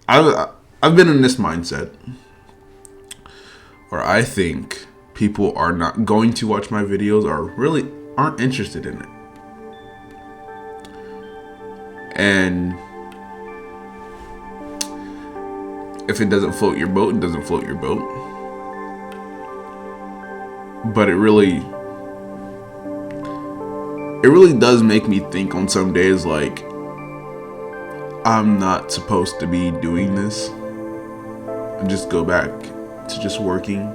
I've been in this mindset where I think people are not going to watch my videos or really aren't interested in it. And if it doesn't float your boat, it doesn't float your boat. But it really does make me think on some days like I'm not supposed to be doing this. And just go back to just working.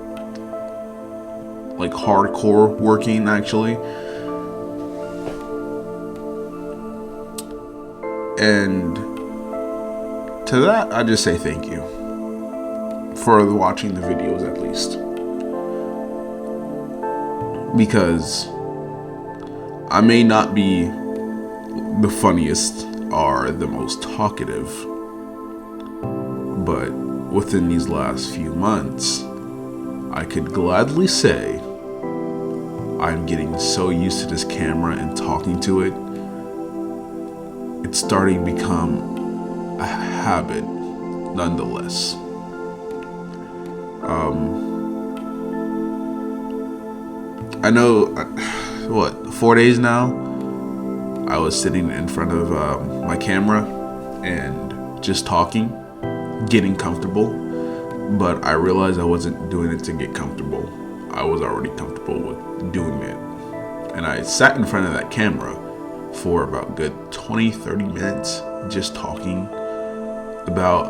Like hardcore working, actually. And to that, I just say thank you for watching the videos at least. Because I may not be the funniest or the most talkative, but within these last few months, I could gladly say I'm getting so used to this camera and talking to it. It's starting to become a habit nonetheless. I know, 4 days now, I was sitting in front of my camera and just talking, getting comfortable, but I realized I wasn't doing it to get comfortable. I was already comfortable with doing it. And I sat in front of that camera for about good 20-30 minutes just talking about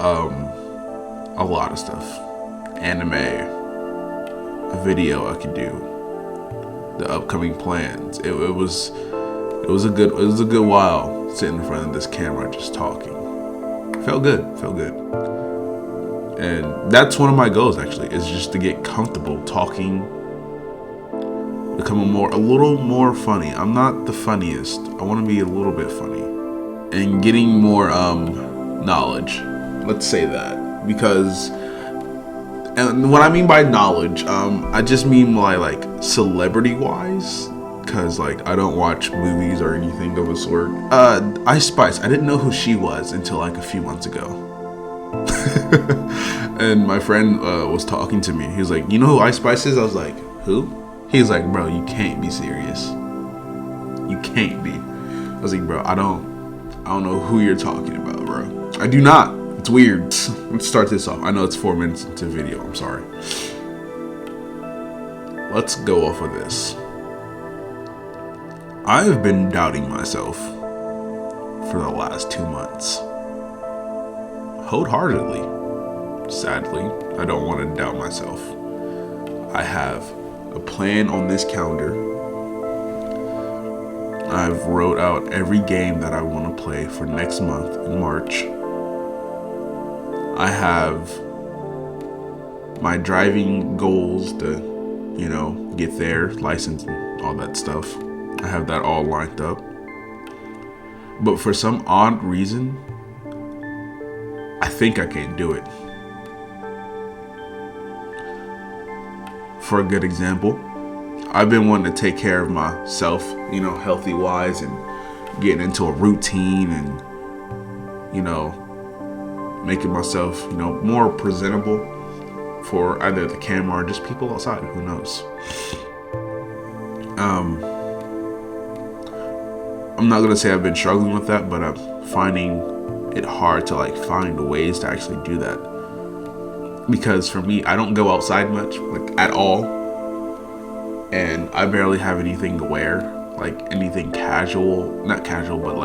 a lot of stuff. Anime, a video I could do, the upcoming plans. It was a good while sitting in front of this camera just talking. Felt good. And that's one of my goals actually, is just to get comfortable talking, become a little more funny. I'm not the funniest. I want to be a little bit funny and getting more knowledge. Let's say that, because, and what I mean by knowledge, I just mean like celebrity wise, because like I don't watch movies or anything of the sort. Ice Spice, I didn't know who she was until like a few months ago. And my friend was talking to me. He was like, "You know who Ice Spice is?" I was like, "Who?" He's like, "Bro, you can't be serious. You can't be." I was like, "Bro, I don't know who you're talking about, bro. I do not. It's weird." Let's start this off. I know it's 4 minutes into the video. I'm sorry. Let's go off of this. I have been doubting myself for the last 2 months. Wholeheartedly. Sadly, I don't want to doubt myself. I have a plan on this calendar. I've wrote out every game that I want to play for next month in March. I have my driving goals to, get there, license and all that stuff. I have that all lined up. But for some odd reason, I think I can't do it. For a good example, I've been wanting to take care of myself, healthy wise, and getting into a routine and, making myself, more presentable for either the camera or just people outside. Who knows? I'm not going to say I've been struggling with that, but I'm finding it hard to find ways to actually do that. Because for me, I don't go outside much, at all. And I barely have anything to wear, anything casual, not casual, but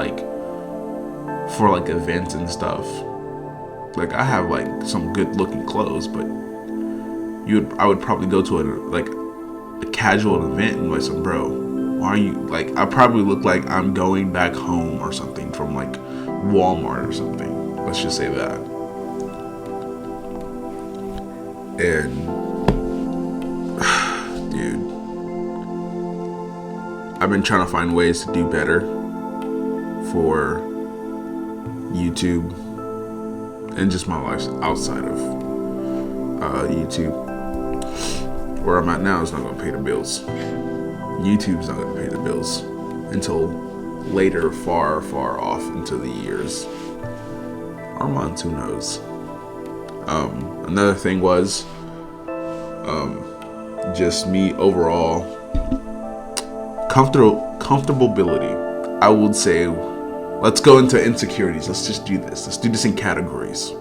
for events and stuff. I have some good looking clothes, but I would probably go to a casual event and be like, bro, why are you I probably look like I'm going back home or something from Walmart or something. Let's just say that. And dude, I've been trying to find ways to do better for YouTube and just my life outside of YouTube. Where I'm at now is not going to pay the bills. YouTube's not going to pay the bills until later, far, far off into the years or months, who knows. Another thing was just me overall comfortability. I would say, let's go into insecurities. Let's just do this. Let's do this in categories.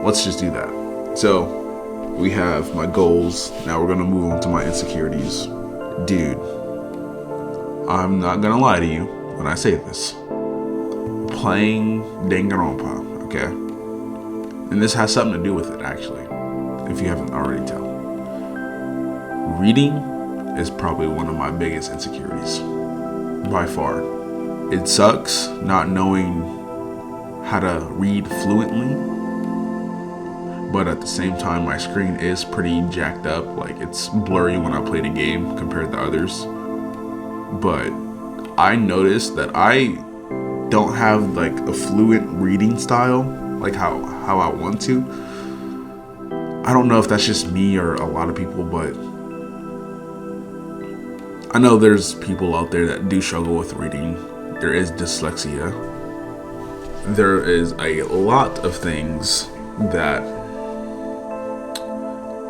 Let's just do that. So we have my goals. Now we're gonna move on to my insecurities. Dude, I'm not gonna lie to you when I say this. Playing Danganronpa, okay? And this has something to do with it, actually, if you haven't already tell. Reading is probably one of my biggest insecurities, by far. It sucks not knowing how to read fluently, but at the same time, my screen is pretty jacked up. Like, it's blurry when I play the game compared to others. But I noticed that I don't have like a fluent reading style, like how I want to. I don't know if that's just me or a lot of people, but I know there's people out there that do struggle with reading. There is dyslexia. There is a lot of things that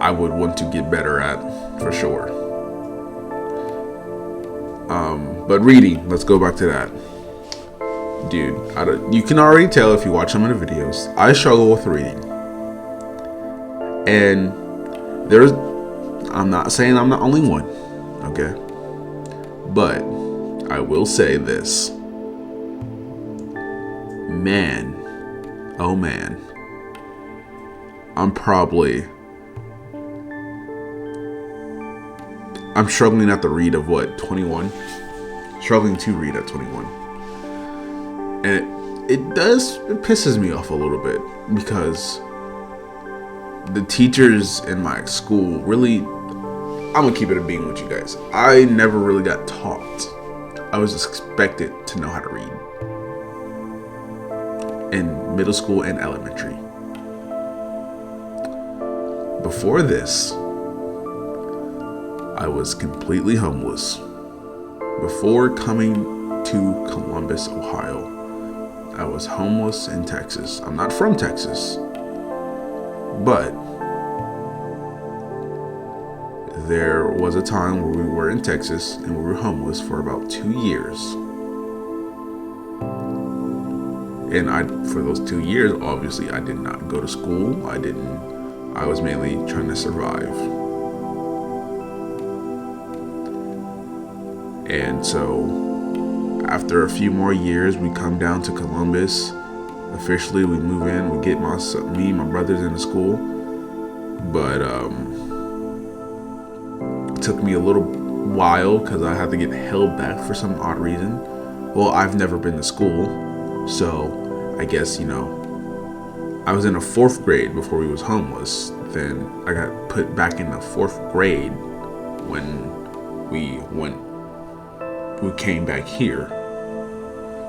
I would want to get better at, for sure. But reading, let's go back to that. Dude, you can already tell if you watch some of the videos, I struggle with reading. And I'm not saying I'm the only one, okay? But I will say this. Man, oh man, I'm struggling at the read of 21? Struggling to read at 21. And it pisses me off a little bit, because the teachers in my school really, I'm gonna keep it a being with you guys. I never really got taught. I was expected to know how to read in middle school and elementary. Before this, I was completely homeless. Before coming to Columbus, Ohio, I was homeless in Texas. I'm not from Texas, but there was a time where we were in Texas and we were homeless for about 2 years. And for those 2 years, obviously, I did not go to school. I was mainly trying to survive. And so after a few more years, we come down to Columbus. Officially, we move in. We get me and my brothers into school. But it took me a little while because I had to get held back for some odd reason. Well, I've never been to school, so I guess, I was in a 4th grade before we was homeless. Then I got put back in the 4th grade when we came back here.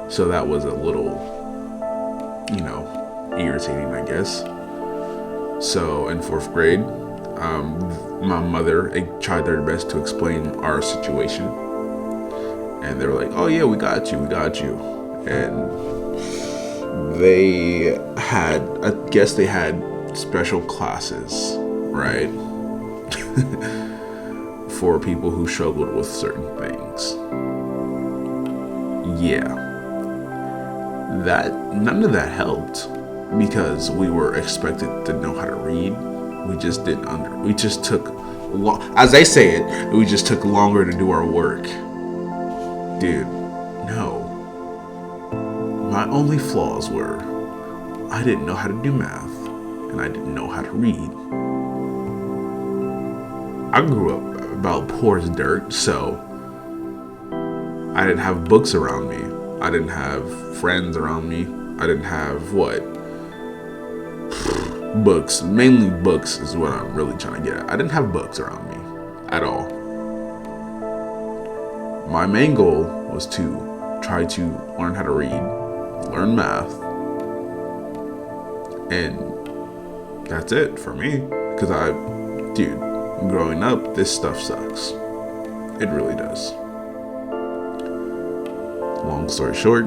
So that was a little, irritating, I guess. So in 4th grade, my mother tried their best to explain our situation. And they were like, oh yeah, we got you. And they had special classes, right? For people who struggled with certain things. Yeah. None of that helped, because we were expected to know how to read. We just we just took as they say it, we just took longer to do our work. Dude, no. My only flaws were I didn't know how to do math, and I didn't know how to read. I grew up about poor as dirt, so I didn't have books around me. I didn't have friends around me. I didn't have books. Mainly books is what I'm really trying to get at. I didn't have books around me at all. My main goal was to try to learn how to read, learn math, and that's it for me. Because growing up, this stuff sucks. It really does. Long story short,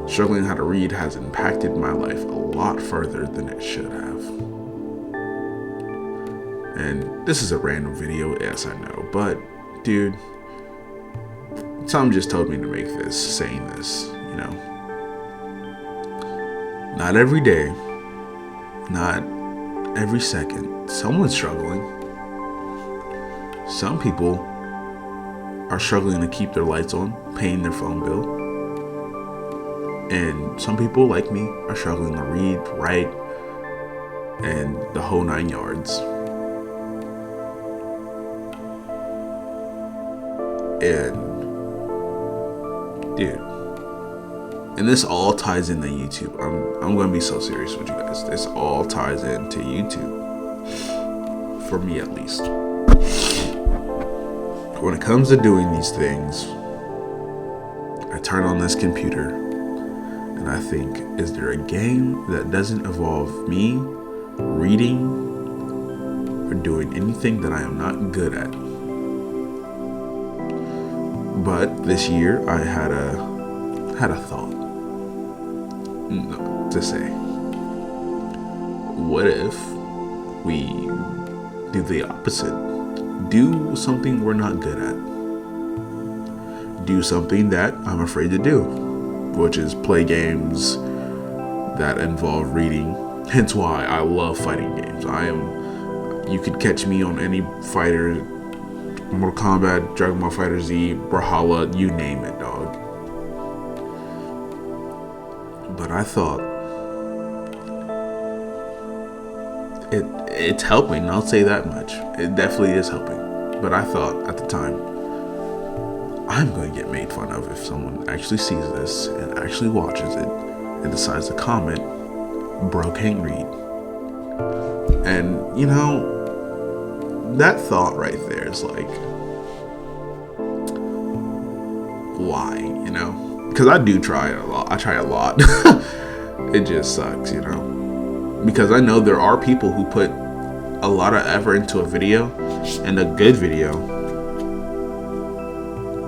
struggling how to read has impacted my life a lot further than it should have. And this is a random video, yes, I know, but dude, something just told me to make this, saying this, you know. Not every day, not every second, someone's struggling. Some people are struggling to keep their lights on, paying their phone bill. And some people, like me, are struggling to read, write, and the whole 9 yards. And, dude, and this all ties into YouTube. I'm going to be so serious with you guys. This all ties into YouTube. For me, at least. When it comes to doing these things, I turn on this computer and I think, is there a game that doesn't involve me reading or doing anything that I am not good at? But this year I had a thought to say, what if we do the opposite? Do something we're not good at. Do something that I'm afraid to do, which is play games that involve reading. Hence why I love fighting games. You could catch me on any fighter, Mortal Kombat, Dragon Ball Fighter Z, Brawlhalla, you name it, dog. But I thought, it's helping, I'll say that much. It definitely is helping. But I thought at the time, I'm going to get made fun of if someone actually sees this and actually watches it and decides to comment, bro can't read. And, you know, that thought right there is like, why, you know? Because I do try a lot. I try a lot. It just sucks, you know? Because I know there are people who put a lot of effort into a video, and a good video,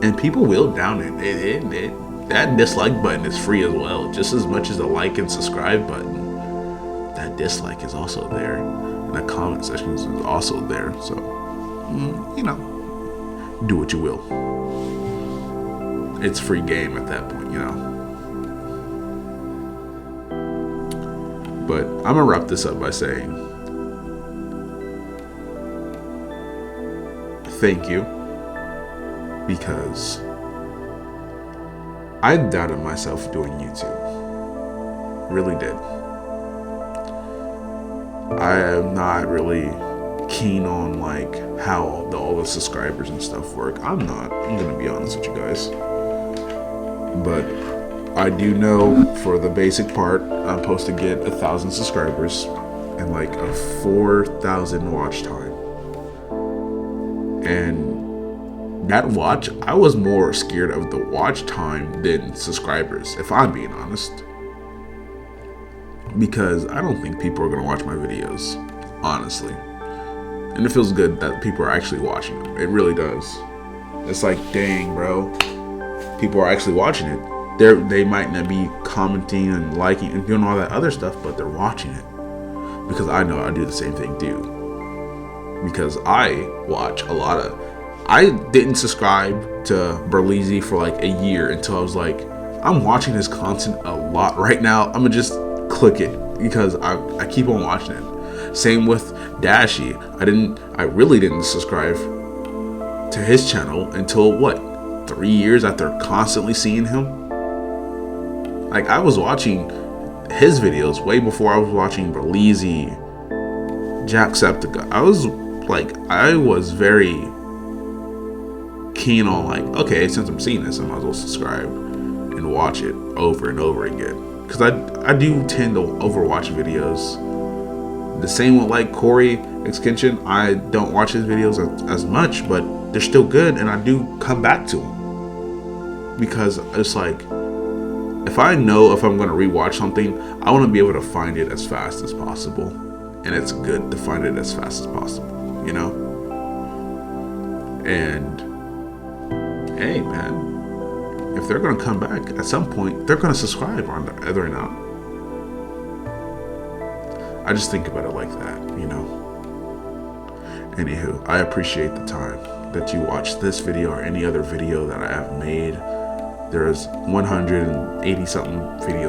and people will down it. That dislike button is free as well, just as much as the like and subscribe button. That dislike is also there, and the comment section is also there. So, you know, do what you will. It's free game at that point, you know. But I'm gonna wrap this up by saying, thank you, because I doubted myself doing YouTube. Really did. I am not really keen on like how all the subscribers and stuff work. I'm not. I'm gonna be honest with you guys. But I do know for the basic part, I'm supposed to get 1,000 subscribers and like a 4,000 watch time. And that watch, I was more scared of the watch time than subscribers, if I'm being honest. Because I don't think people are going to watch my videos, honestly. And it feels good that people are actually watching them. It really does. It's like, dang, bro. People are actually watching it. They might not be commenting and liking and doing all that other stuff, but they're watching it. Because I know I do the same thing too. Because I watch a lot of... I didn't subscribe to Berleezy for like a year until I was like, I'm watching his content a lot right now. I'm going to just click it because I keep on watching it. Same with Dashi. I really didn't subscribe to his channel until what? 3 years after constantly seeing him? Like, I was watching his videos way before I was watching Berleezy, Jacksepticeye. I was very keen on like, okay, since I'm seeing this, I might as well subscribe and watch it over and over again. Because I do tend to overwatch videos. The same with like Corey Extension. I don't watch his videos as much, but they're still good, and I do come back to them. Because it's like, if I know if I'm going to rewatch something, I want to be able to find it as fast as possible. And it's good to find it as fast as possible, you know? And hey, man, if they're gonna come back at some point, they're gonna subscribe, on the other not. I just think about it like that, you know. Anywho, I appreciate the time that you watched this video or any other video that I have made. There's 180 something videos